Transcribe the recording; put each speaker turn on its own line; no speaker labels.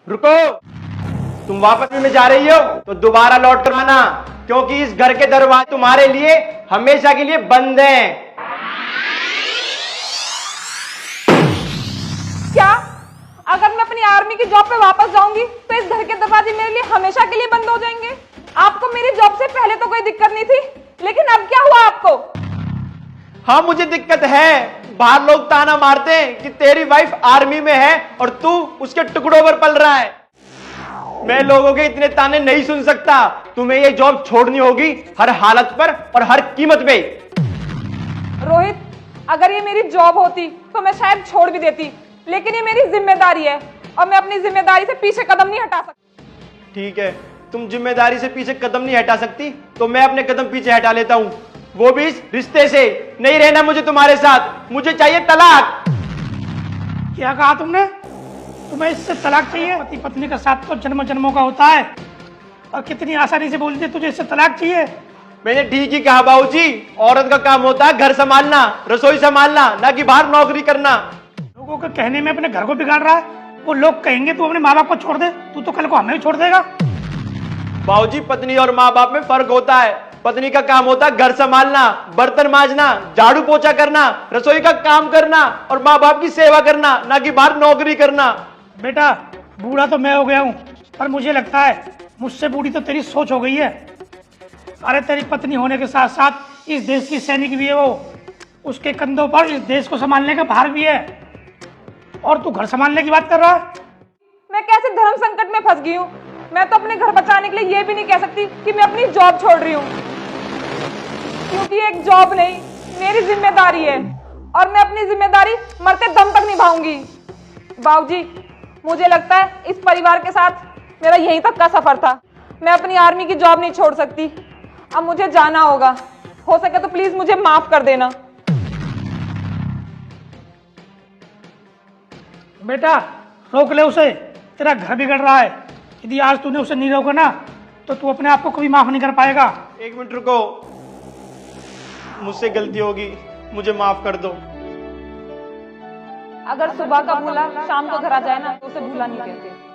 रुको, तुम वापस में जा रही हो तो दोबारा लौट कर आना, क्योंकि इस घर के दरवाजे तुम्हारे लिए हमेशा के लिए बंद हैं।
क्या? अगर मैं अपनी आर्मी की जॉब पे वापस जाऊंगी तो इस घर के दरवाजे मेरे लिए हमेशा के लिए बंद हो जाएंगे? आपको मेरी जॉब से पहले तो कोई दिक्कत नहीं थी, लेकिन अब क्या हुआ आपको?
हाँ, मुझे दिक्कत है। बाहर लोग ताना मारते हैं कि तेरी वाइफ आर्मी में है और तू उसके टुकड़ों पर पल रहा है। मैं लोगों के इतने ताने नहीं सुन सकता। तुम्हें ये जॉब छोड़नी होगी हर हालत पर और हर कीमत पे।
रोहित, अगर ये मेरी जॉब होती तो मैं शायद छोड़ भी देती, लेकिन ये मेरी जिम्मेदारी है और मैं अपनी जिम्मेदारी से पीछे कदम नहीं हटा सकती।
ठीक है, तुम जिम्मेदारी से पीछे कदम नहीं हटा सकती तो मैं अपने कदम पीछे हटा लेता हूं, वो भी इस रिश्ते से। नहीं रहना मुझे तुम्हारे साथ, मुझे चाहिए तलाक।
क्या कहा तुमने? तुम्हें इससे तलाक चाहिए? पति पत्नी का साथ तो जन्म जन्मों का होता है, और कितनी आसानी से बोल दी तुझे इससे तलाक चाहिए।
मैंने ठीक ही कहा बाबूजी, औरत का काम होता है घर संभालना, रसोई संभालना, ना कि बाहर नौकरी करना।
लोगों के कहने में अपने घर को बिगाड़ रहा है। वो लोग कहेंगे तू अपने माँ बाप को छोड़ दे, तू तो कल को हमें भी छोड़ देगा।
बाबूजी, पत्नी और माँ बाप में फर्क होता है। पत्नी का काम होता है घर संभालना, बर्तन मांजना, झाड़ू पोछा करना, रसोई का काम करना और माँ बाप की सेवा करना, ना कि बाहर नौकरी करना।
बेटा, बूढ़ा तो मैं हो गया हूँ, पर मुझे लगता है मुझसे बूढ़ी तो तेरी सोच हो गई है। अरे तेरी पत्नी होने के साथ साथ इस देश की सैनिक भी है वो, उसके कंधों पर इस देश को संभालने का भार भी है, और तू घर संभालने की बात कर रहा है।
मैं कैसे धर्म संकट में फंस गई हूँ? मैं तो अपने घर बचाने के लिए ये भी नहीं कह सकती कि मैं अपनी जॉब छोड़ रही हूँ, क्योंकि एक जॉब नहीं, मेरी जिम्मेदारी है और मैं अपनी जिम्मेदारी मरते दम तक निभाऊंगी। बाबूजी, मुझे लगता है इस परिवार के साथ मेरा यहीं तक का सफर था। मैं अपनी आर्मी की जॉब नहीं छोड़ सकती, अब मुझे जाना होगा। हो सके तो प्लीज मुझे माफ कर देना।
बेटा, रोक ले उसे, तेरा घर बिगड़ रहा है। यदि आज तूने उसे नहीं रोका ना तो तू अपने आप को कभी माफ नहीं कर पाएगा।
एक मिनट रुको, मुझसे गलती होगी, मुझे माफ कर दो।
अगर सुबह का भूला शाम को घर आ जाए ना तो उसे भूला नहीं कहते।